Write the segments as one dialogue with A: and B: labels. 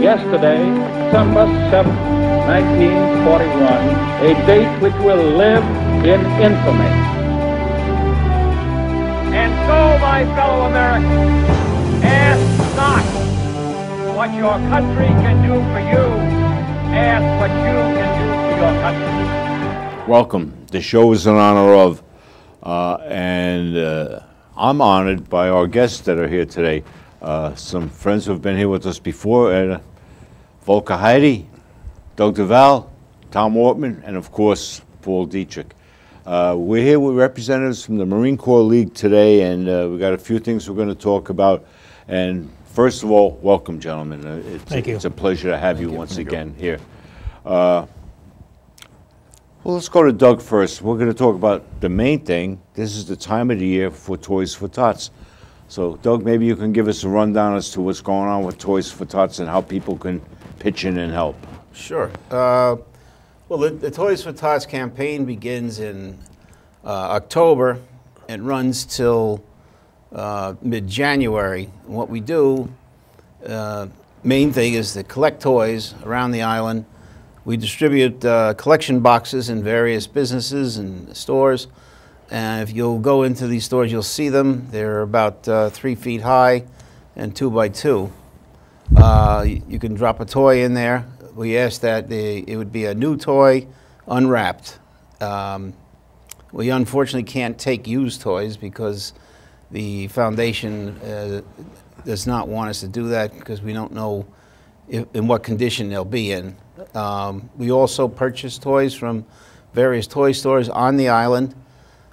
A: yesterday, December 7th, 1941, a date which will live in infamy.
B: And so, my fellow Americans, ask not what your country can do for you, ask what you can do for your country.
C: Welcome. The show is in honor of, I'm honored by our guests that are here today. Some friends who have been here with us before, Volker Heidi, Doug DeVal, Tom Ortman, and of course, Paul Dietrich. We're here with representatives from the Marine Corp League today, and we've got a few things we're going to talk about. And first of all, welcome, gentlemen.
D: Thank you.
C: It's a pleasure to have you once again here. Well, let's go to Doug first. We're going to talk about the main thing. This is the time of the year for Toys for Tots. So, Doug, maybe you can give us a rundown as to what's going on with Toys for Tots and how people can pitch in and help.
E: Sure. Well, the Toys for Tots campaign begins in October and runs till mid-January. What we do, main thing is to collect toys around the island. We distribute collection boxes in various businesses and stores. And if you'll go into these stores, you'll see them. They're about 3 feet high and 2 by 2. You can drop a toy in there. We ask that it would be a new toy, unwrapped. We unfortunately can't take used toys because the foundation does not want us to do that because we don't know in what condition they'll be in. We also purchase toys from various toy stores on the island,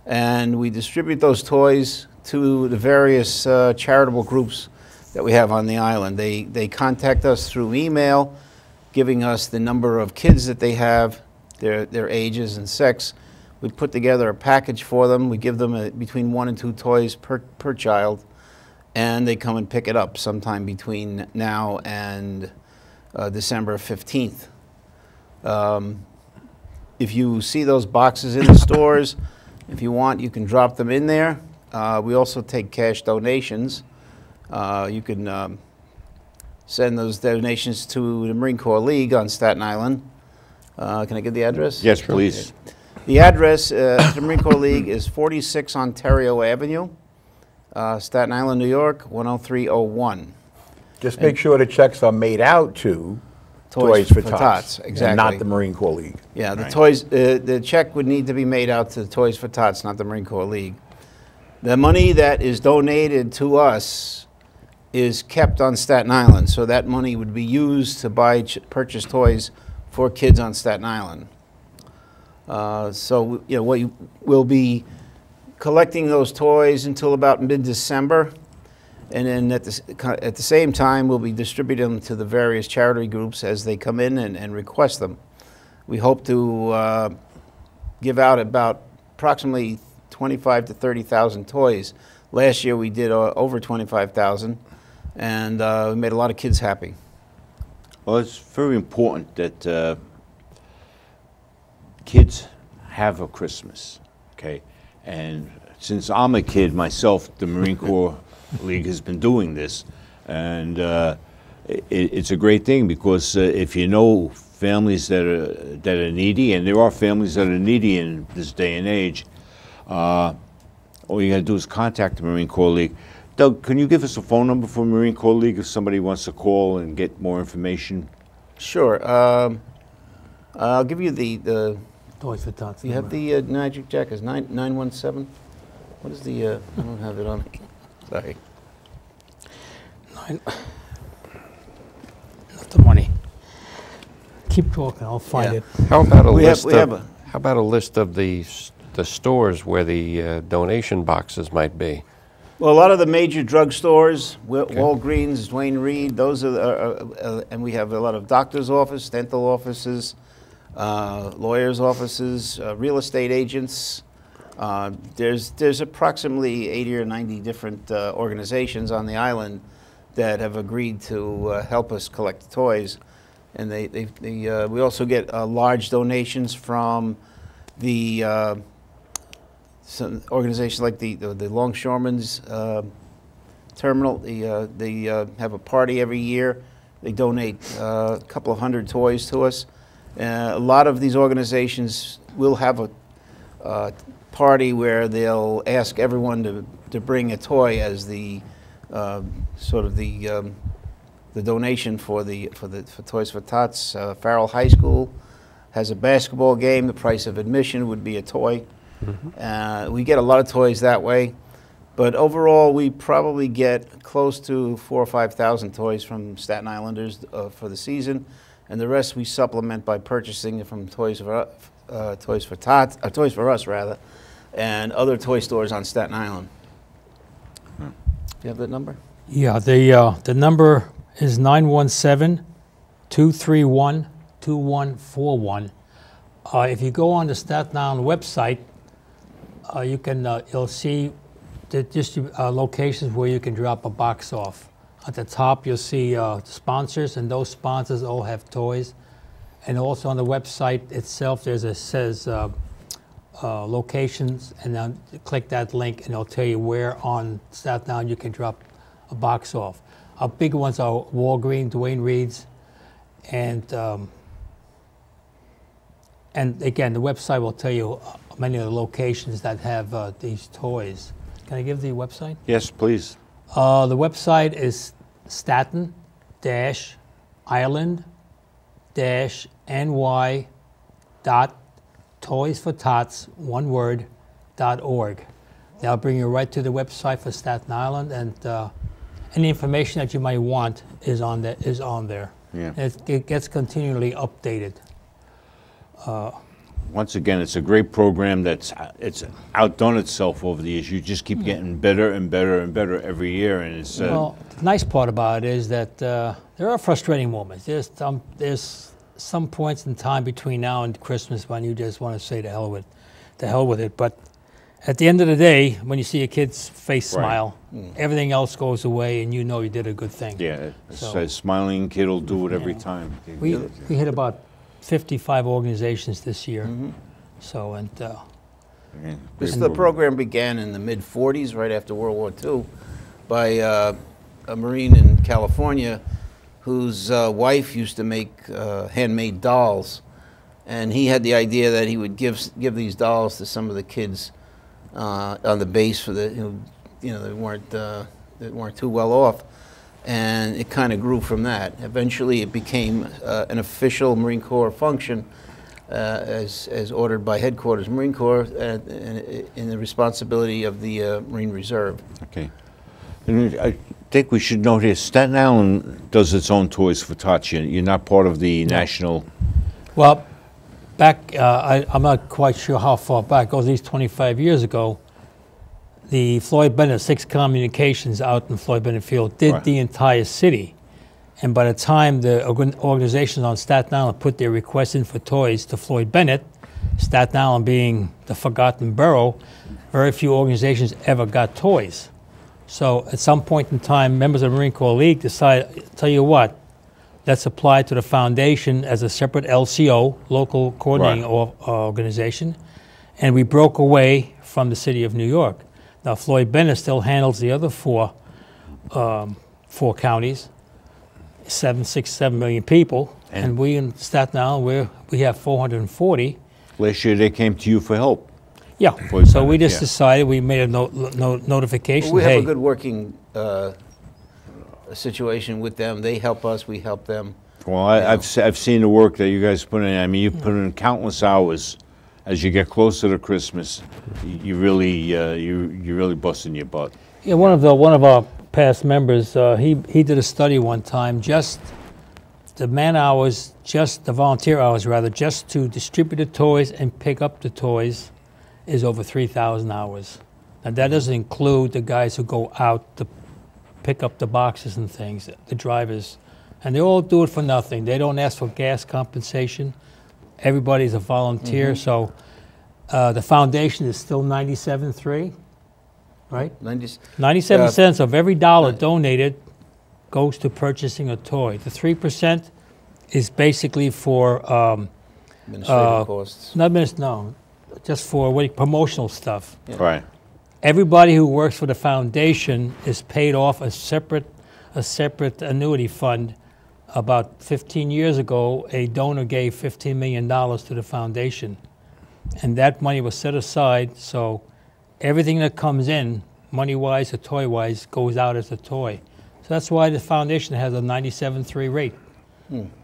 E: and we distribute those toys to the various charitable groups that we have on the island. They contact us through email, giving us the number of kids that they have, their ages and sex. We put together a package for them. We give them between 1 and 2 toys per child, and they come and pick it up sometime between now and December 15th. If you see those boxes in the stores, if you want, you can drop them in there. We also take cash donations. You can send those donations to the Marine Corp League on Staten Island. Can I give the address?
C: Yes, please.
E: Okay. The address to the Marine Corp League is 46 Ontario Avenue, Staten Island, New York, 10301.
F: Just make sure the checks are made out to Toys for Tots,
E: exactly.
F: and not the Marine Corp League.
E: Yeah, the
F: Right.
E: toys. The check would need to be made out to Toys for Tots, not the Marine Corps League. The money that is donated to us is kept on Staten Island, so that money would be used to purchase toys for kids on Staten Island. So we'll be collecting those toys until about mid-December. And then at the same time, we'll be distributing them to the various charity groups as they come in and request them. We hope to give out about approximately 25 to 30,000 toys. Last year we did over 25,000, and we made a lot of kids happy.
C: Well, it's very important that kids have a Christmas, okay? And since I'm a kid myself, the Marine Corps League has been doing this, and it's a great thing because if you know families that are needy, and there are families that are needy in this day and age, all you got to do is contact the Marine Corps League. Doug, can you give us a phone number for Marine Corps League if somebody wants to call and get more information?
E: Sure. I'll give you the
D: Toys for Tots.
E: you have the Magic Jack is 917. What is the? I don't have it on me. Sorry.
D: Not the money. Keep talking. I'll find it.
G: How about a
E: How
G: about a list of the stores where the donation boxes might be?
E: Well, a lot of the major drugstores, Walgreens, Duane Reade, those are, and we have a lot of doctors' offices, dental offices, lawyers' offices, real estate agents. There's approximately 80 or 90 different organizations on the island that have agreed to help us collect toys, and we also get large donations from the some organizations like the Longshoremen's Terminal. They have a party every year They donate a couple of hundred toys to us. A lot of these organizations will have a party where they'll ask everyone to bring a toy as the sort of the donation for Toys for Tots. Farrell High School has a basketball game. The price of admission would be a toy. We get a lot of toys that way, but overall we probably get close to 4,000 or 5,000 toys from Staten Islanders for the season, and the rest we supplement by purchasing it from Toys for Us rather, and other toy stores on Staten Island. Do you have that number?
D: Yeah, the number is 917-231-2141. If you go on the Staten Island website, you can you'll see the locations where you can drop a box off. At the top, you'll see sponsors, and those sponsors all have toys. And also on the website itself, says locations, and then click that link, and it'll tell you where on Staten Island you can drop a box off. Our big ones are Walgreens, Duane Reade's, and again, the website will tell you many of the locations that have these toys. Can I give the website?
C: Yes, please.
D: The website is staten-ny.toysfortots.org. That'll bring you right to the website for Staten Island, and any information that you might want is on there.
C: Yeah.
D: It gets continually updated.
C: Once again, it's a great program it's outdone itself over the years. You just keep getting better and better and better every year, and it's
D: well, the nice part about it is that there are frustrating moments. There's some points in time between now and Christmas when you just want to say to hell with it. But at the end of the day, when you see a kid's face smile, everything else goes away, and you know you did a good thing.
C: Yeah, a smiling kid will do it every time.
D: We hit about 55 organizations this year. So, and
E: the program began in the mid-'40s, right after World War II, by a Marine in California whose wife used to make handmade dolls, and he had the idea that he would give these dolls to some of the kids on the base for that weren't too well off. And it kind of grew from that. Eventually, it became an official Marine Corps function, as ordered by headquarters Marine Corps, in the responsibility of the Marine Reserve.
C: Okay. And I think we should note here, Staten Island does its own Toys for Tots. You're not part of the national.
D: Well, back, I'm not quite sure how far back, it goes at least 25 years ago. The Floyd Bennett, 6 Communications out in Floyd Bennett Field, did the entire city. And by the time the organizations on Staten Island put their requests in for toys to Floyd Bennett, Staten Island being the forgotten borough, very few organizations ever got toys. So at some point in time, members of the Marine Corp League decided, tell you what, let's apply to the foundation as a separate LCO, local coordinating organization. And we broke away from the city of New York. Now, Floyd Bennett still handles the other four counties, 7 million people, and we in Staten Island, we have 440.
C: Last year they came to you for help.
D: Yeah, so we just decided, we made a notification.
E: Well, we have a good working situation with them. They help us, we help them.
C: Well, I've seen the work that you guys put in. I mean, you put in countless hours. As you get closer to Christmas, you really busting your butt.
D: Yeah, one of our past members, he did a study one time, just the volunteer hours rather, just to distribute the toys and pick up the toys is over 3,000 hours. Now that doesn't include the guys who go out to pick up the boxes and things, the drivers, and they all do it for nothing. They don't ask for gas compensation. Everybody's a volunteer, so the foundation is still 97.3, right? 97 cents of every dollar donated goes to purchasing a toy. The 3% is basically for
E: administrative costs.
D: Just for promotional stuff.
C: Yeah. Right.
D: Everybody who works for the foundation is paid off a separate annuity fund about 15 years ago, a donor gave $15 million to the foundation. And that money was set aside, so everything that comes in, money-wise or toy-wise, goes out as a toy. So that's why the foundation has a 97.3 rate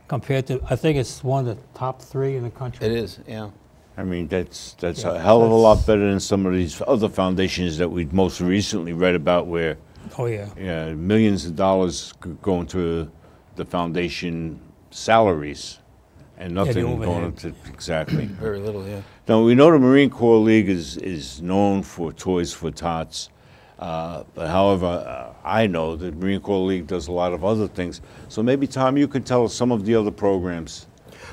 D: compared to, I think it's one of the top 3 in the country.
E: It is, yeah.
C: I mean, that's a hell of a lot better than some of these other foundations that we most recently read about where millions of dollars going to the foundation salaries and nothing going to, exactly.
E: Very little, yeah.
C: Now, we know the Marine Corps League is known for Toys for Tots. But however, I know the Marine Corps League does a lot of other things. So maybe, Tom, you could tell us some of the other programs.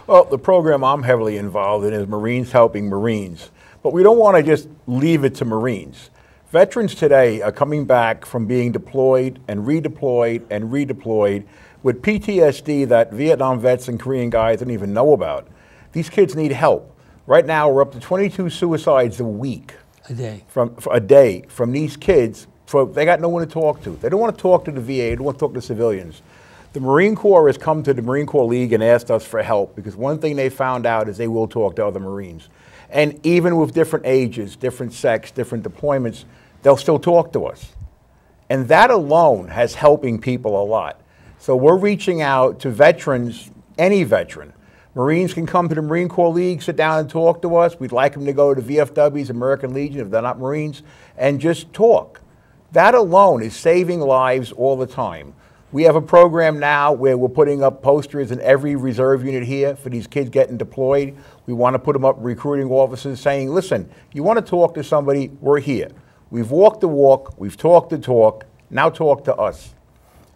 F: Well, the program I'm heavily involved in is Marines Helping Marines. But we don't want to just leave it to Marines. Veterans today are coming back from being deployed and redeployed and redeployed with PTSD that Vietnam vets and Korean guys don't even know about. These kids need help. Right now, we're up to 22 suicides a week.
D: A day.
F: A day from these kids. They got no one to talk to. They don't want to talk to the VA. They don't want to talk to civilians. The Marine Corps has come to the Marine Corps League and asked us for help because one thing they found out is they will talk to other Marines. And even with different ages, different sex, different deployments, they'll still talk to us. And that alone has helping people a lot. So we're reaching out to veterans, any veteran. Marines can come to the Marine Corps League, sit down and talk to us. We'd like them to go to VFW's, American Legion, if they're not Marines, and just talk. That alone is saving lives all the time. We have a program now where we're putting up posters in every reserve unit here for these kids getting deployed. We want to put them up recruiting officers saying, listen, you want to talk to somebody, we're here. We've walked the walk, we've talked the talk, now talk to us.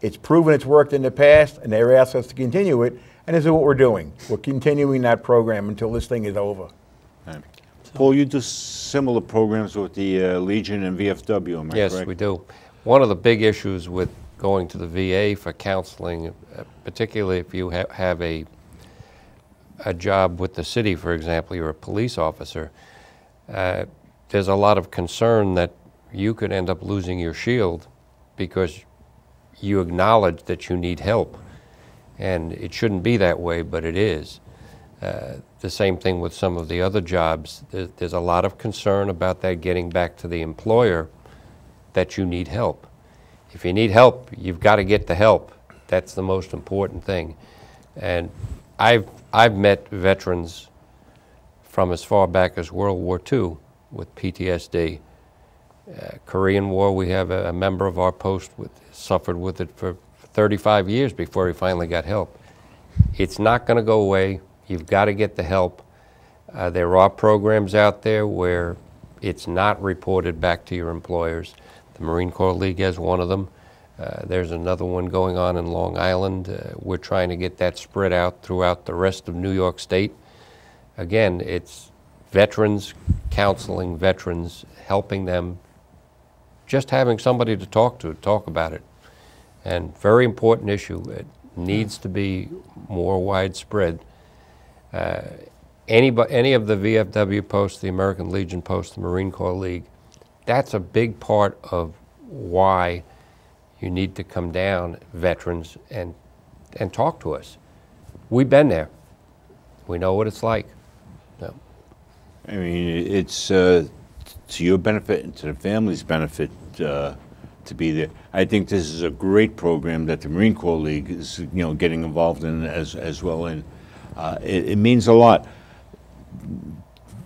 F: It's proven it's worked in the past, and they're asked us to continue it, and this is what we're doing. We're continuing that program until this thing is over.
C: Right. Paul, you do similar programs with the Legion and VFW, am I correct?
G: Yes, we do. One of the big issues with going to the VA for counseling, particularly if you have a job with the city, for example, you're a police officer, there's a lot of concern that you could end up losing your shield because you acknowledge that you need help. And it shouldn't be that way, but it is. The same thing with some of the other jobs. There's a lot of concern about that getting back to the employer that you need help. If you need help, you've got to get the help. That's the most important thing. And I've met veterans from as far back as World War II with PTSD. Korean War, we have a member of our post suffered with it for 35 years before he finally got help. It's not going to go away. You've got to get the help. There are programs out there where it's not reported back to your employers. The Marine Corps League has one of them. There's another one going on in Long Island. We're trying to get that spread out throughout the rest of New York State. Again, it's veterans counseling veterans, helping them, just having somebody to talk about it. And very important issue. It needs to be more widespread. Any of the VFW posts, the American Legion posts, the Marine Corps League, that's a big part of why you need to come down, veterans, and talk to us. We've been there. We know what it's like. So.
C: I mean, it's to your benefit and to the family's benefit to be there. I think this is a great program that the Marine Corps League is, getting involved in as well. And it means a lot.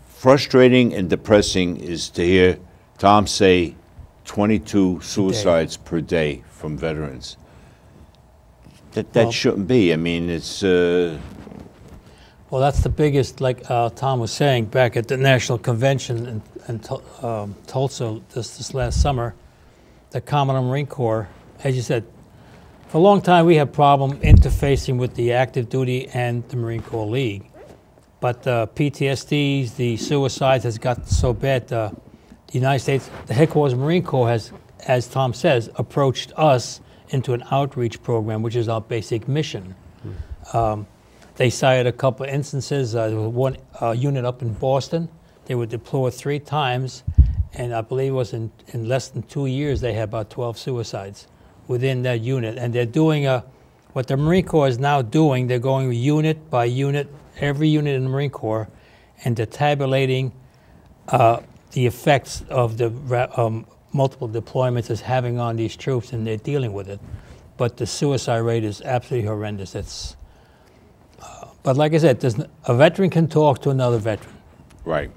C: Frustrating and depressing is to hear Tom say 22 suicides per day from veterans. That shouldn't be. I mean, it's...
D: Well, that's the biggest, like Tom was saying, back at the National Convention in Tulsa this last summer, the Commandant Marine Corps, as you said, for a long time we had problem interfacing with the active duty and the Marine Corps League. But PTSDs, the suicides has got so bad, the United States, the headquarters of Marine Corps has, as Tom says, approached us into an outreach program, which is our basic mission. They cited a couple of instances. There was one unit up in Boston. They were deployed 3 times, and I believe it was in less than 2 years they had about 12 suicides within that unit. And they're doing What the Marine Corps is now doing, they're going unit by unit, every unit in the Marine Corps, and they're tabulating the effects of the multiple deployments is having on these troops, and they're dealing with it. But the suicide rate is absolutely horrendous. It's, but like I said, a veteran can talk to another veteran.
C: Right.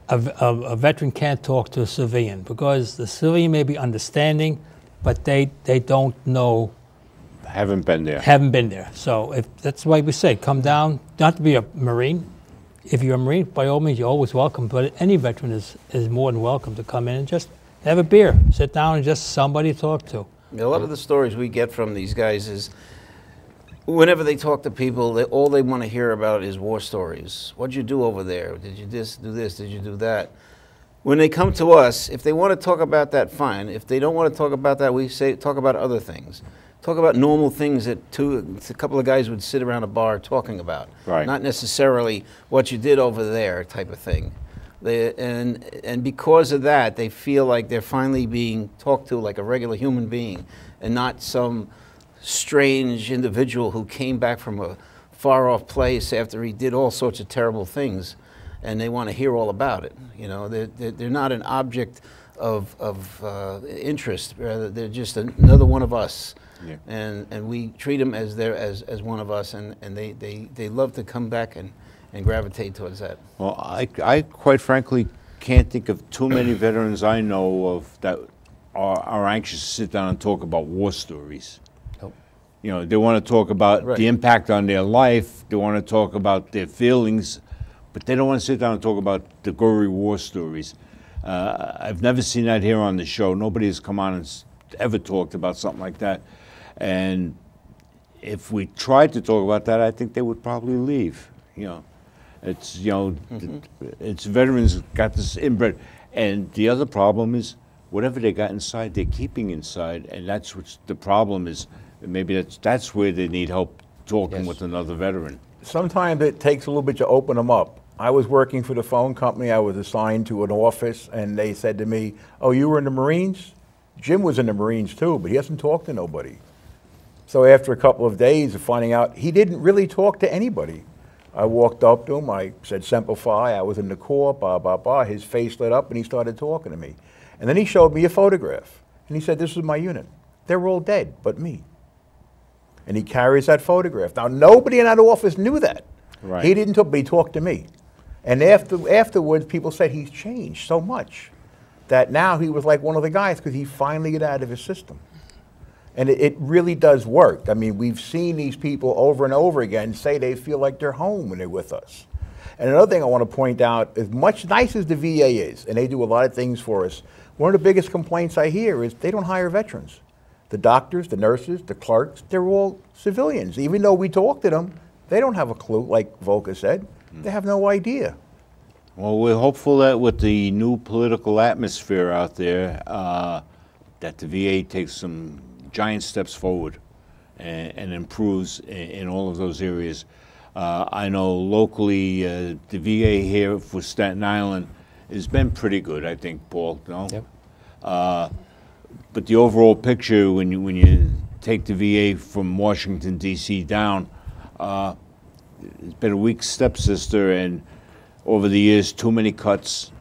D: A veteran can't talk to a civilian because the civilian may be understanding, but they don't know.
C: Haven't been there.
D: Haven't been there. So if that's why we say, come down, not to be a Marine. If you're a Marine, by all means, you're always welcome. But any veteran is more than welcome to come in and just have a beer, sit down, and just somebody to talk to.
E: A lot of the stories we get from these guys is whenever they talk to people, all they want to hear about is war stories. What'd you do over there? Did you do this? Did you do that? When they come to us, if they want to talk about that, fine. If they don't want to talk about that, we say talk about other things. Talk about normal things that a couple of guys would sit around a bar talking about.
C: Right.
E: Not necessarily what you did over there type of thing. And because of that, they feel like they're finally being talked to like a regular human being and not some strange individual who came back from a far-off place after he did all sorts of terrible things, and they want to hear all about it. You know, they're not an object of interest. Rather, they're just another one of us. Yeah. And we treat them as one of us, and they love to come back and gravitate towards that.
C: Well, I quite frankly can't think of too many veterans I know of that are anxious to sit down and talk about war stories.
E: Nope.
C: You know, they want to talk about the impact on their life, they want to talk about their feelings, but they don't want to sit down and talk about the gory war stories. I've never seen that here on the show. Nobody has come on and ever talked about something like that. And if we tried to talk about that, I think they would probably leave. You know, it's, you know, it's veterans got this inbred. And the other problem is whatever they got inside, they're keeping inside. And that's what the problem is. Maybe that's where they need help talking with another veteran.
F: Sometimes it takes a little bit to open them up. I was working for the phone company. I was assigned to an office, and they said to me, "Oh, you were in the Marines?" Jim was in the Marines too, but he hasn't talked to nobody. So after a couple of days of finding out, he didn't really talk to anybody. I walked up to him, I said, "Semper Fi," I was in the Corps, blah, blah, blah. His face lit up and he started talking to me. And then he showed me a photograph. And he said, "This is my unit. They're all dead but me." And he carries that photograph. Now, nobody in that office knew that.
C: Right.
F: He didn't talk, but he talked to me. And afterwards, people said he's changed so much that now he was like one of the guys because he finally got out of his system. And it really does work. I mean, we've seen these people over and over again say they feel like they're home when they're with us. And another thing I want to point out, as much nice as the VA is, and they do a lot of things for us, one of the biggest complaints I hear is they don't hire veterans. The doctors, the nurses, the clerks, they're all civilians. Even though we talk to them, they don't have a clue, like Volker said. They have no idea.
C: Well, we're hopeful that with the new political atmosphere out there, that the VA takes some giant steps forward and improves in all of those areas. I know locally the VA here for Staten Island has been pretty good, I think, Paul. No?
G: Yep.
C: But the overall picture, when you take the VA from Washington, D.C. down, it's been a weak stepsister, and over the years, too many cuts.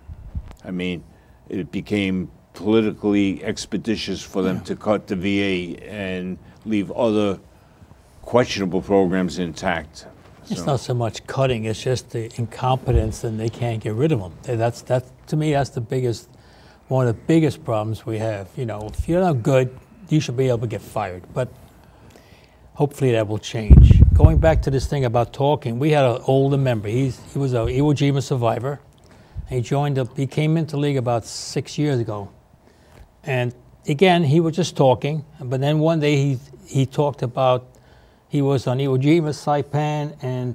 C: I mean, it became politically expeditious for them to cut the VA and leave other questionable programs intact.
D: It's not so much cutting; it's just the incompetence, and they can't get rid of them. That's to me, that's the biggest, one of the biggest problems we have. You know, if you're not good, you should be able to get fired. But hopefully that will change. Going back to this thing about talking, we had an older member. He was an Iwo Jima survivor. He joined up. He came into the league about 6 years ago, and again he was just talking. But then one day he talked about he was on Iwo Jima, Saipan, and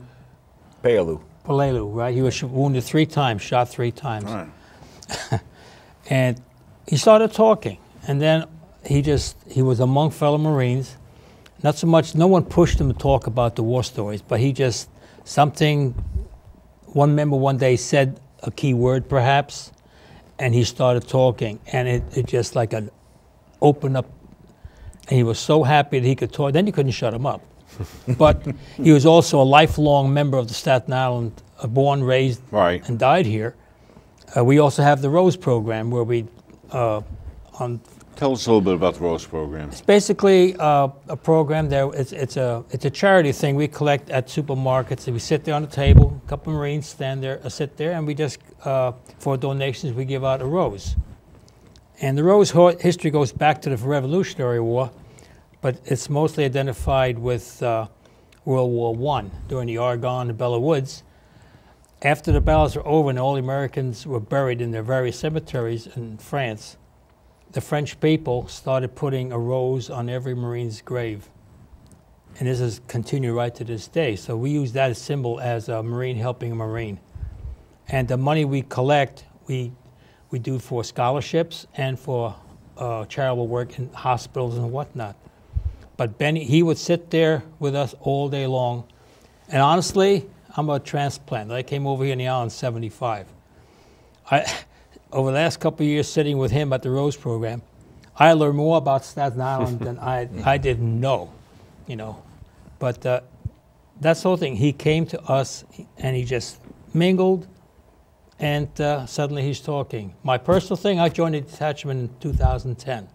D: Peleliu, right? He was wounded 3 times, shot 3 times.
C: Right.
D: And he started talking, and then he was among fellow Marines. Not so much, no one pushed him to talk about the war stories, but he just, one member one day said a key word perhaps, and he started talking, and it just like opened up And he was so happy that he could talk. Then you couldn't shut him up. But he was also a lifelong member of the Staten Island, born, raised,
C: Right.
D: and died here. We also have the Rose program where we,
C: Tell us a little bit about the Rose program.
D: it's basically a program there. It's a charity thing. We collect at supermarkets. And we sit there on the table. A couple of Marines stand there, sit there, and we just for donations we give out a rose. And the Rose history goes back to the Revolutionary War, but it's mostly identified with World War I during the Argonne and Belleau Woods. After the battles were over and all the Americans were buried in their various cemeteries in France, the French people started putting a rose on every Marine's grave. And this has continued right to this day. So we use that as symbol as a Marine helping a Marine. And the money we collect, we do for scholarships and for charitable work in hospitals and whatnot. But Benny, he would sit there with us all day long. And honestly, I'm a transplant. I came over here in the island in 75. Over the last couple of years sitting with him at the Rose program, I learned more about Staten Island than I didn't know, you know. But that's the whole thing. He came to us and he just mingled, and suddenly he's talking. My personal thing, I joined the detachment in 2010.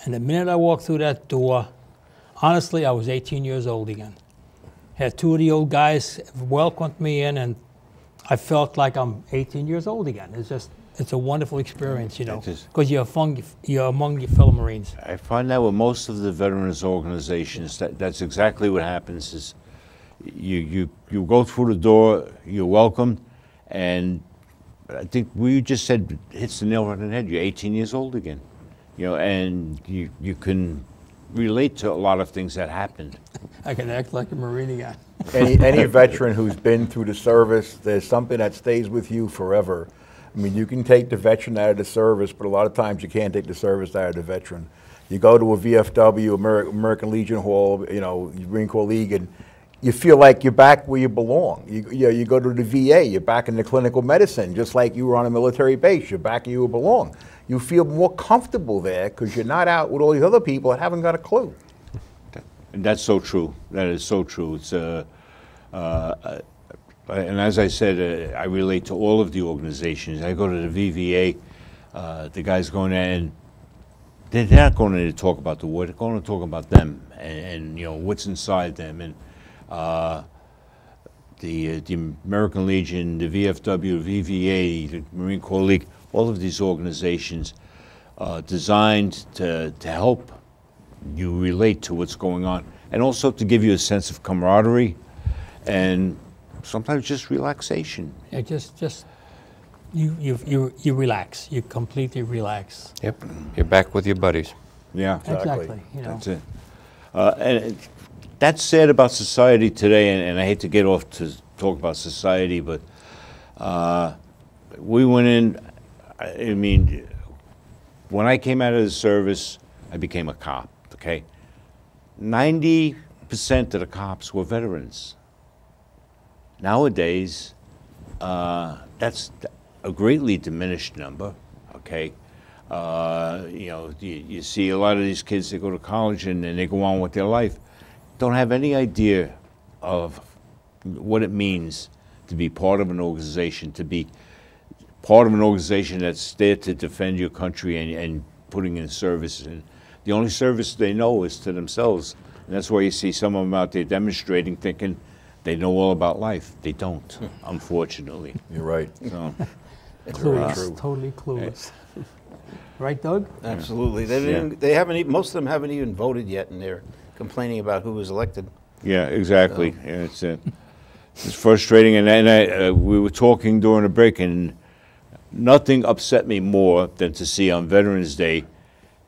D: And the minute I walked through that door, honestly, I was 18 years old again. Had two of the old guys welcomed me in, and I felt like I'm 18 years old again. It's a wonderful experience, you know, because you're among your fellow Marines.
C: I find that with most of the veterans organizations, that's exactly what happens. Is you go through the door, you're welcomed, and I think we just said hits the nail right on the head. You're 18 years old again, you know, and you can relate to a lot of things that happened.
D: I can act like a Marine again.
F: Any veteran who's been through the service, there's something that stays with you forever. I mean, you can take the veteran out of the service, but a lot of times you can't take the service out of the veteran. You go to a VFW, American Legion Hall, you know, Marine Corp League, and you feel like you're back where you belong. You go to the VA, you're back in the clinical medicine, just like you were on a military base. You're back where you belong. You feel more comfortable there because you're not out with all these other people that haven't got a clue.
C: And that's so true. That is so true. It's and as I said, I relate to all of the organizations. I go to the VVA, the guys going there, and they're not going to talk about the war. They're going to talk about them and you know what's inside them. And the American Legion, the VFW, VVA, the Marine Corp League, all of these organizations designed to help you relate to what's going on, and also to give you a sense of camaraderie, and sometimes just relaxation.
D: Yeah, just you relax. You completely relax.
G: Yep, you're back with your buddies.
C: Yeah,
D: Exactly. You know.
C: that's it. And that's sad about society today, and I hate to get off to talk about society, but we went in. I mean, when I came out of the service, I became a cop. Okay, 90% of the cops were veterans. Nowadays, that's a greatly diminished number. Okay, you know, you see a lot of these kids that go to college and they go on with their life, don't have any idea of what it means to be part of an organization, to be part of an organization that's there to defend your country and putting in service. And the only service they know is to themselves. And that's why you see some of them out there demonstrating, thinking they know all about life. They don't, unfortunately.
F: You're right.
C: So,
D: Clueless,
F: true.
D: totally clueless. Right, Doug?
E: Absolutely. They haven't even, most of them haven't even voted yet, and they're complaining about who was elected.
C: yeah, exactly. Yeah, it's frustrating. And we were talking during the break, and nothing upset me more than to see on Veterans Day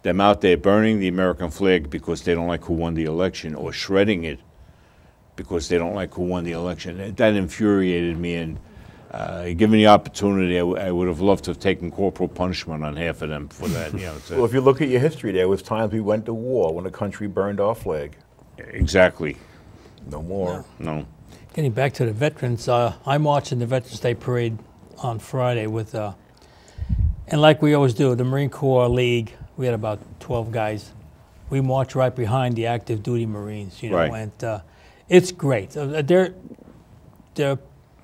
C: them out there burning the American flag because they don't like who won the election, or shredding it because they don't like who won the election. That infuriated me, and given the opportunity, I would have loved to have taken corporal punishment on half of them for that. You know,
F: Well, if you look at your history, there was times we went to war when the country burned our flag.
C: exactly.
F: No more.
C: No.
D: Getting back to the veterans, I'm watching the Veterans Day Parade on Friday with, and like we always do, the Marine Corps League, we had about 12 guys. we march right behind the active duty Marines, you know,
C: Right.
D: and it's great.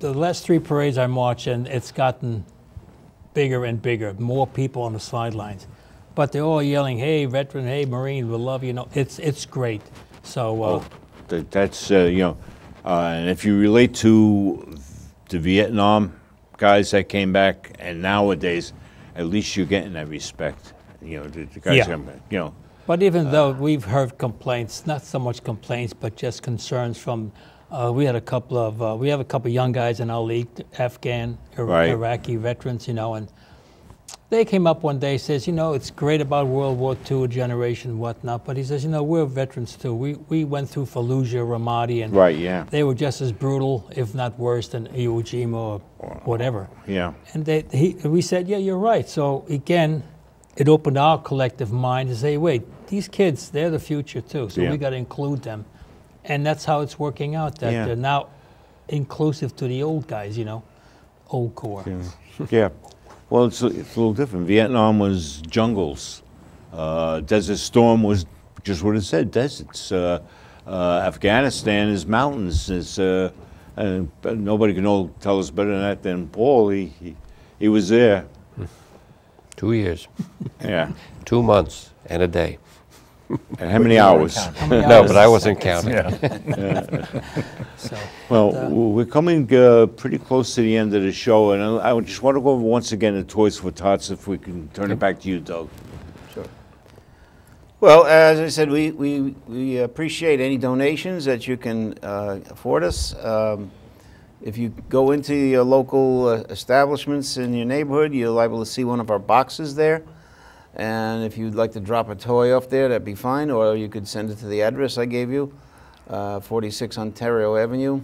D: The last 3 parades I marched in, it's gotten bigger and bigger, more people on the sidelines. But they're all yelling, "Hey, veteran, hey, Marine, we love you." No, it's great. So
C: That's, you know, and if you relate to the Vietnam guys that came back, and nowadays, at least you're getting that respect. You know, the guys,
D: Yeah.
C: you know.
D: But even though we've heard complaints, not so much complaints, but just concerns from, we have a couple young guys in our league, Afghan,
C: Right.
D: Iraqi veterans, you know, and they came up one day, says, you know, it's great about World War II generation, whatnot, but he says, you know, we're veterans too. We went through Fallujah, Ramadi, and
C: Right, yeah.
D: they were just as brutal, if not worse, than Iwo Jima or whatever.
C: Yeah.
D: And we said, yeah, you're right. So again, it opened our collective mind to say, wait, these kids, they're the future too. So
C: Yeah.
D: we got to include them. And that's how it's working out, that
C: Yeah.
D: they're now inclusive to the old guys, you know, old Corps.
C: Yeah. Well, it's a little different. Vietnam was jungles. Desert Storm was just what it said, deserts. Afghanistan is mountains. It's, but nobody can tell us better than that than Paul. He was there.
G: 2 years,
C: Yeah.
G: 2 months, and a day.
C: And how many hours?
G: No, but I wasn't counting.
D: So,
C: Well, we're coming pretty close to the end of the show, and I just want to go over once again the Toys for Tots, if we can turn it back to you, Doug.
E: Sure. Well, as I said, we appreciate any donations that you can afford us. If you go into your local establishments in your neighborhood, you're liable to see one of our boxes there. And if you'd like to drop a toy off there, that'd be fine, or you could send it to the address I gave you, 46 Ontario Avenue,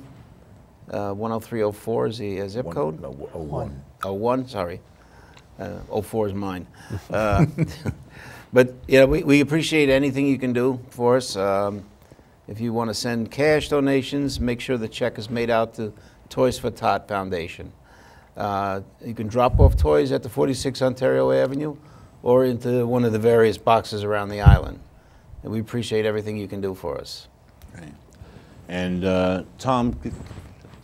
E: 10304 is the zip code.
F: No, 01.
E: 01, sorry. 04 is mine. But yeah, we appreciate anything you can do for us. If you want to send cash donations, make sure the check is made out to Toys for Tot Foundation. You can drop off toys at the 46 Ontario Avenue or into one of the various boxes around the island. And we appreciate everything you can do for us.
C: Right. And Tom, a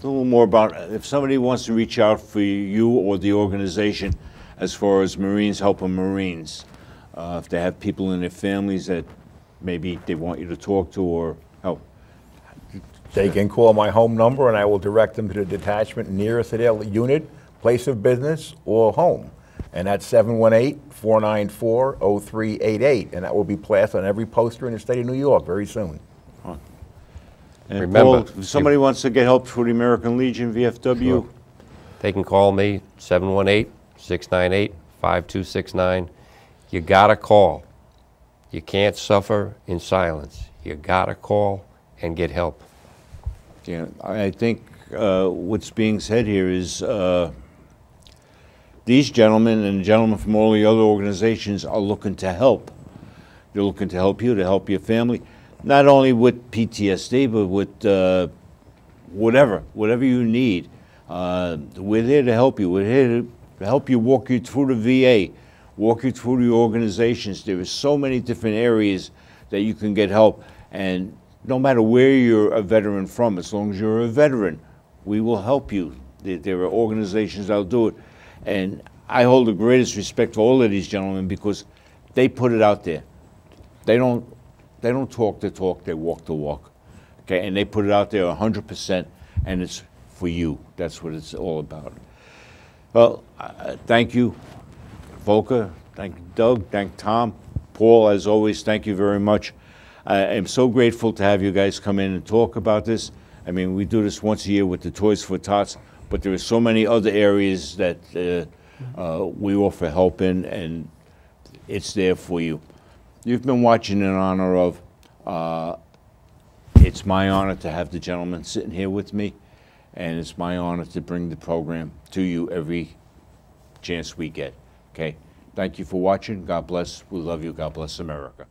C: little more about if somebody wants to reach out for you or the organization as far as Marines helping Marines, if they have people in their families that maybe they want you to talk to or help.
F: They can call my home number and I will direct them to the detachment nearest to their unit, place of business, or home. And that's 718-494-0388. And that will be plastered on every poster in the state of New York very soon.
C: And
G: Remember,
C: Paul, if somebody wants to get help for the American Legion, VFW,
G: Sure. They can call me, 718-698-5269. You gotta call. You can't suffer in silence. You gotta call and get help.
C: yeah, I think what's being said here is these gentlemen and gentlemen from all the other organizations are looking to help. They're looking to help you, to help your family, not only with PTSD, but with whatever you need. We're there to help you. We're here to help you, walk you through the VA, walk you through the organizations. There are so many different areas that you can get help. And no matter where you're a veteran from, as long as you're a veteran, we will help you. There are organizations that'll do it. And I hold the greatest respect for all of these gentlemen because they put it out there. They don't talk the talk, they walk the walk. Okay, and they put it out there 100%, and it's for you. That's what it's all about. Well, thank you, Volker. Thank you, Doug. Thank Tom. Paul, as always, thank you very much. I am so grateful to have you guys come in and talk about this. I mean, we do this once a year with the Toys for Tots, but there are so many other areas that we offer help in, and it's there for you. You've been watching in honor of, it's my honor to have the gentleman sitting here with me, and it's my honor to bring the program to you every chance we get, okay? Thank you for watching. God bless. We love you. God bless America.